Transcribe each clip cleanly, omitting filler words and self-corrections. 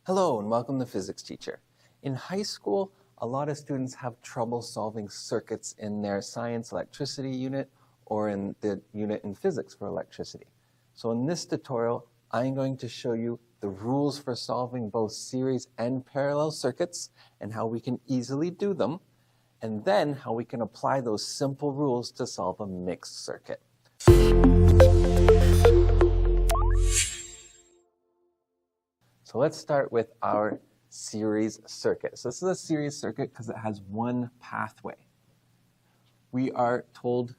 Hello and welcome to Physics Teacher. In high school, a lot of students have trouble solving circuits in their science electricity unit or in the unit in physics for electricity. So in this tutorial, I'm going to show you the rules for solving both series and parallel circuits and how we can easily do them, and then how we can apply those simple rules to solve a mixed circuit. So let's start with our series circuit. So this is a series circuit because it has one pathway. We are told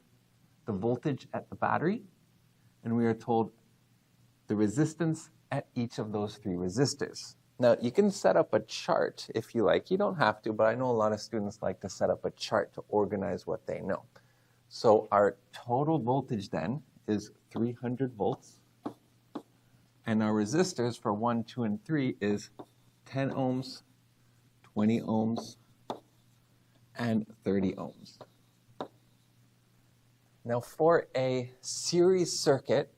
the voltage at the battery, and we are told the resistance at each of those three resistors. Now, you can set up a chart if you like. You don't have to, but I know a lot of students like to set up a chart to organize what they know. So our total voltage then is 300 volts. And our resistors for 1, 2, and 3 is 10 ohms, 20 ohms, and 30 ohms. Now for a series circuit,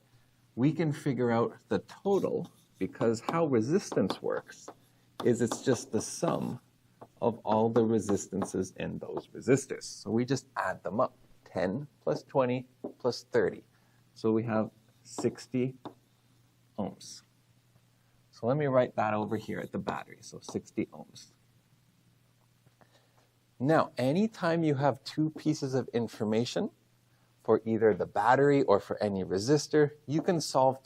we can figure out the total because how resistance works is it's just the sum of all the resistances in those resistors. So we just add them up, 10 plus 20 plus 30. So we have 60 ohms. So let me write that over here at the battery, so 60 ohms. Now, anytime you have two pieces of information for either the battery or for any resistor, you can solve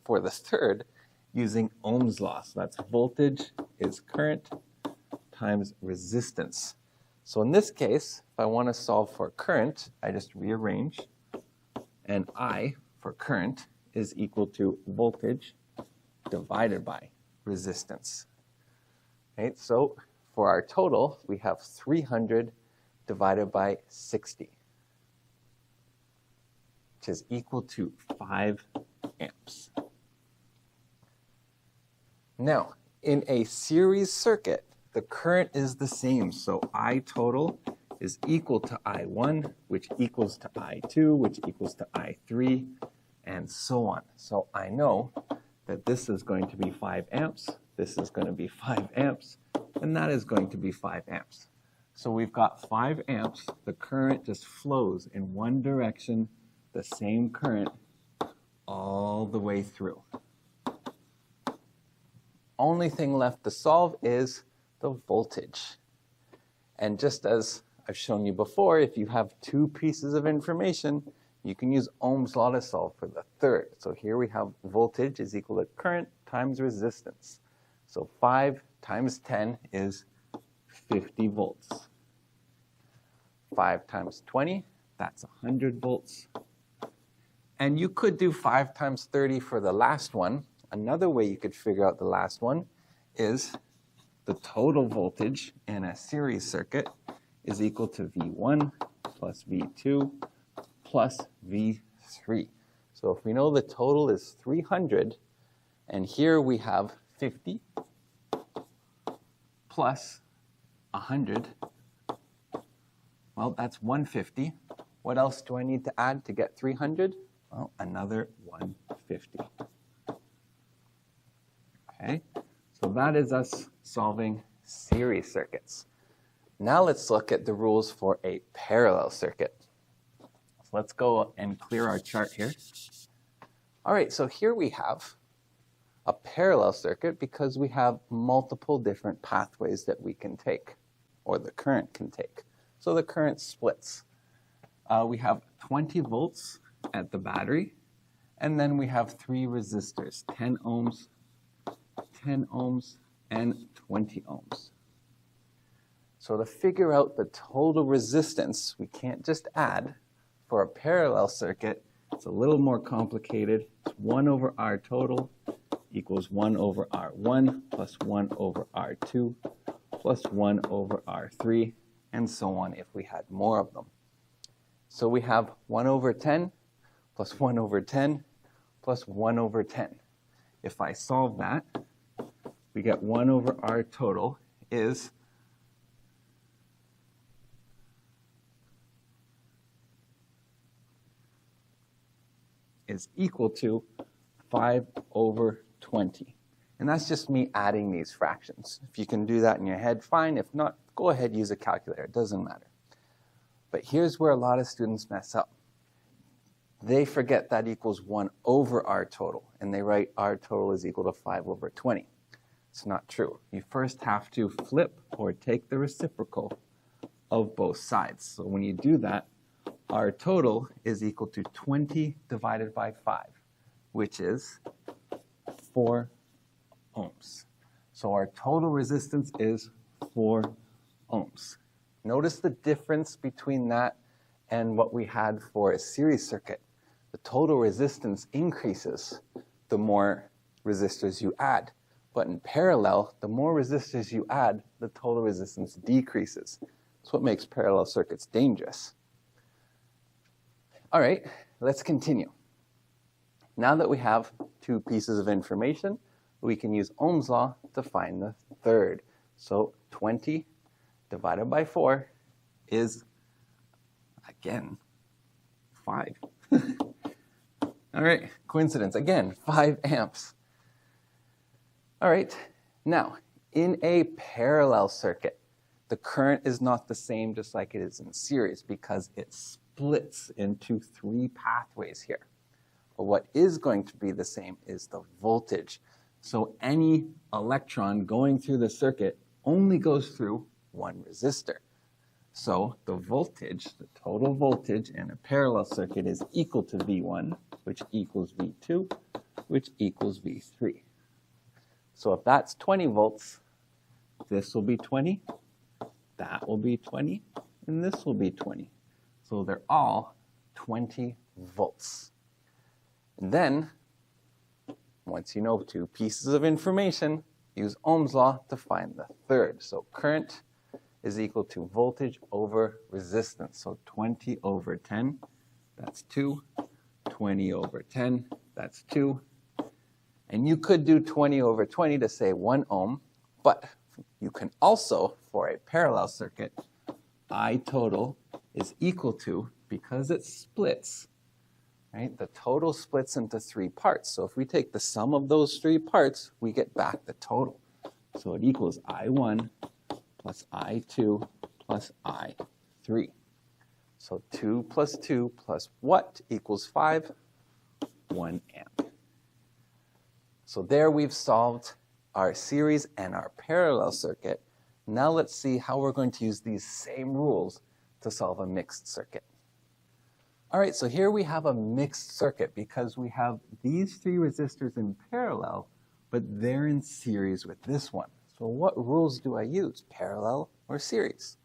for the third using Ohm's law. So that's voltage is current times resistance. So in this case, if I want to solve for current, I just rearrange, and I for current is equal to voltage divided by resistance. Right? So for our total, we have 300 divided by 60, which is equal to 5 amps. Now, in a series circuit, the current is the same. So I total is equal to I1, which equals to I2, which equals to I3, and so on. So I know that this is going to be 5 amps, this is going to be 5 amps, and that is going to be 5 amps. So we've got 5 amps. The current just flows in one direction, the same current all the way through. Only thing left to solve is the voltage. And just as I've shown you before, if you have two pieces of information, you can use Ohm's law to solve for the third. So here we have voltage is equal to current times resistance. So 5 times 10 is 50 volts. 5 times 20, that's 100 volts. And you could do 5 times 30 for the last one. Another way you could figure out the last one is the total voltage in a series circuit is equal to V1 plus V2 plus V3. So if we know the total is 300, and here we have 50 plus 100, well, that's 150. What else do I need to add to get 300? Well, another 150. Okay, so that is us solving series circuits. Now let's look at the rules for a parallel circuit. Let's go and clear our chart here. All right, so here we have a parallel circuit because we have multiple different pathways that we can take, or the current can take. So the current splits. We have 20 volts at the battery, and then we have 3 resistors, 10 ohms, 10 ohms, and 20 ohms. So to figure out the total resistance, we can't just add. For a parallel circuit, it's a little more complicated. It's 1 over R total equals 1 over R1 plus 1 over R2 plus 1 over R3, and so on if we had more of them. So we have 1 over 10 plus 1 over 10 plus 1 over 10. If I solve that, we get 1 over R total is equal to 5 over 20. And that's just me adding these fractions. If you can do that in your head, fine. If not, go ahead, use a calculator. It doesn't matter. But here's where a lot of students mess up. They forget that equals 1 over R total, and they write R total is equal to 5 over 20. It's not true. You first have to flip or take the reciprocal of both sides. So when you do that, R total is equal to 20 divided by 5, which is 4 ohms. So our total resistance is 4 ohms. Notice the difference between that and what we had for a series circuit. The total resistance increases the more resistors you add. But in parallel, the more resistors you add, the total resistance decreases. That's what makes parallel circuits dangerous. All right, let's continue. Now that we have two pieces of information, we can use Ohm's law to find the third. So 20 divided by 4 is, again, 5. All right, coincidence. Again, 5 amps. All right, now, in a parallel circuit, the current is not the same just like it is in series because it splits into 3 pathways here. But what is going to be the same is the voltage. So any electron going through the circuit only goes through one resistor. So the voltage, the total voltage in a parallel circuit is equal to V1, which equals V2, which equals V3. So if that's 20 volts, this will be 20, that will be 20, and this will be 20. So they're all 20 volts. And then, once you know 2 pieces of information, use Ohm's law to find the third. So current is equal to voltage over resistance. So 20 over 10, that's 2. 20 over 10, that's 2. And you could do 20 over 20 to say 1 ohm, but you can also, for a parallel circuit, I total is equal to, because it splits, right? The total splits into 3 parts. So if we take the sum of those 3 parts, we get back the total. So it equals I1 plus I2 plus I3. So 2 plus 2 plus what equals 5? 1 amp. So there we've solved our series and our parallel circuit. Now let's see how we're going to use these same rules to solve a mixed circuit. All right, so here we have a mixed circuit because we have these 3 resistors in parallel, but they're in series with this one. So what rules do I use, parallel or series?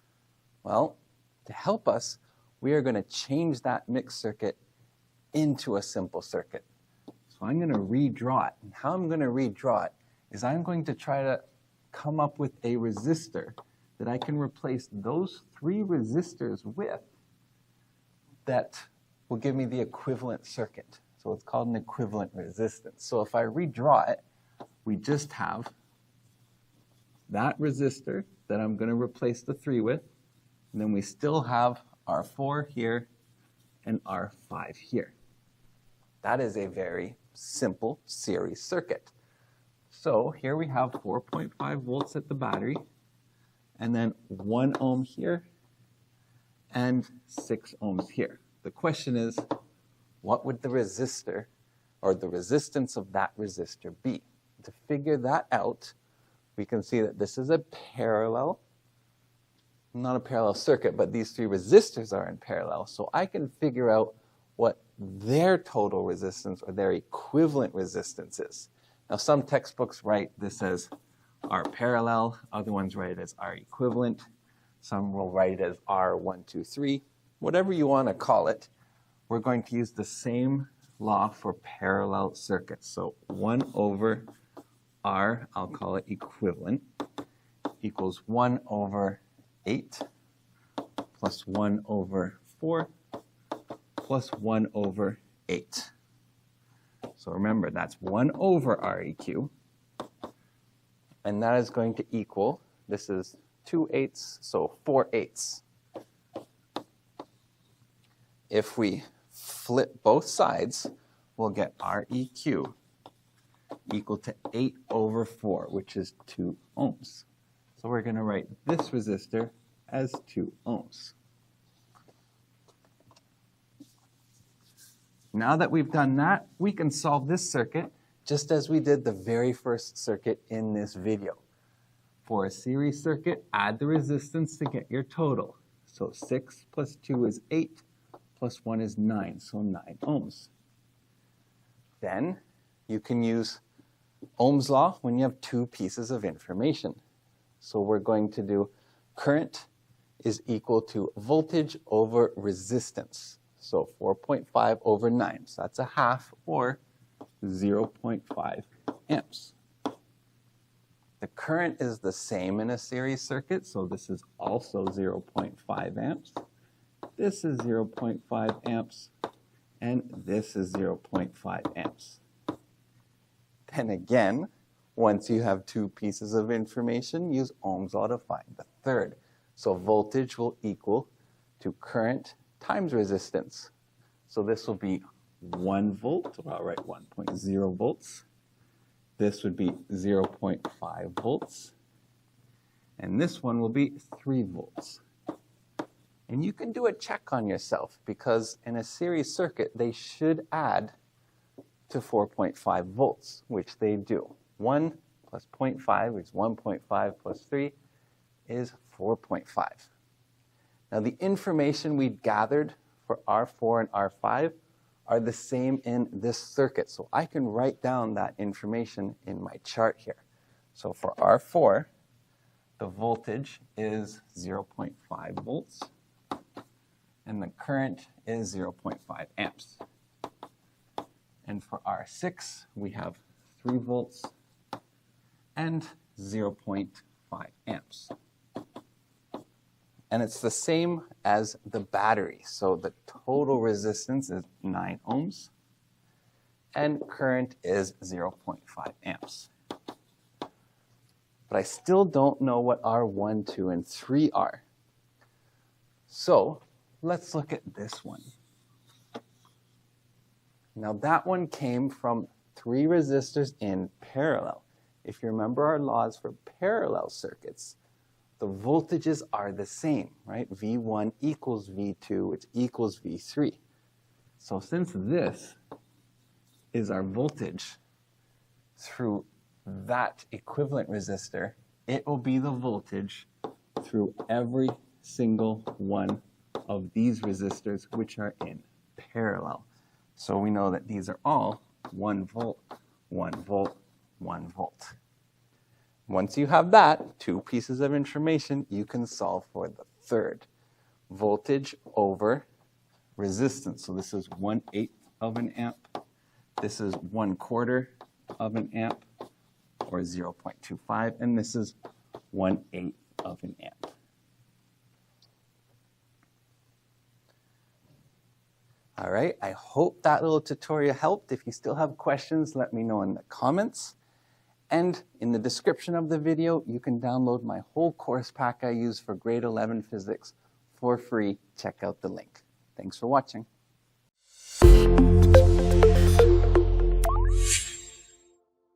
Well, to help us, we are going to change that mixed circuit into a simple circuit. So I'm going to redraw it. And how I'm going to redraw it is I'm going to try to come up with a resistor that I can replace those 3 resistors with that will give me the equivalent circuit. So it's called an equivalent resistance. So if I redraw it, we just have that resistor that I'm going to replace the 3 with, and then we still have R4 here and R5 here. That is a very simple series circuit. So here we have 4.5 volts at the battery, and then 1 ohm here, and 6 ohms here. The question is, what would the resistor, or the resistance of that resistor be? To figure that out, we can see that this is a parallel, not a parallel circuit, but these 3 resistors are in parallel. So I can figure out what their total resistance or their equivalent resistance is. Now some textbooks write this as R parallel, other ones write it as R equivalent, some will write it as R123, whatever you want to call it. We're going to use the same law for parallel circuits. So 1 over R, I'll call it equivalent, equals 1 over 8 plus 1 over 4 plus 1 over 8. So remember, that's 1 over Req, and that is going to equal, this is 2/8, so 4/8. If we flip both sides, we'll get Req equal to 8 over 4, which is 2 ohms. So we're going to write this resistor as 2 ohms. Now that we've done that, we can solve this circuit just as we did the very first circuit in this video. For a series circuit, add the resistance to get your total. So 6 plus 2 is 8, plus 1 is 9, so 9 ohms. Then you can use Ohm's law when you have two pieces of information. So we're going to do current is equal to voltage over resistance. So 4.5 over 9, so that's a half, or 0.5 amps. The current is the same in a series circuit, so this is also 0.5 amps. This is 0.5 amps, and this is 0.5 amps. Then again, once you have two pieces of information, use Ohm's law to find the third. So voltage will equal to current times resistance. So this will be 1 volt, or I'll write 1.0 volts. This would be 0.5 volts. And this one will be 3 volts. And you can do a check on yourself, because in a series circuit, they should add to 4.5 volts, which they do. 1 plus 0.5, which is 1.5 plus 3, is 4.5. Now the information we gathered for R4 and R5 are the same in this circuit. So I can write down that information in my chart here. So for R4, the voltage is 0.5 volts, and the current is 0.5 amps. And for R6, we have 3 volts and 0.5 amps. And it's the same as the battery. So the total resistance is 9 ohms, and current is 0.5 amps. But I still don't know what R1, 2, and 3 are. So let's look at this one. Now that one came from 3 resistors in parallel. If you remember our laws for parallel circuits, the voltages are the same, right? V1 equals V2, which equals V3. So since this is our voltage through that equivalent resistor, it will be the voltage through every single one of these resistors, which are in parallel. So we know that these are all 1 volt, 1 volt, 1 volt. Once you have that, two pieces of information, you can solve for the third. Voltage over resistance. So this is 1/8 of an amp. This is 1/4 of an amp, or 0.25. And this is 1/8 of an amp. All right, I hope that little tutorial helped. If you still have questions, let me know in the comments. And in the description of the video, you can download my whole course pack I use for grade 11 physics for free. Check out the link. Thanks for watching.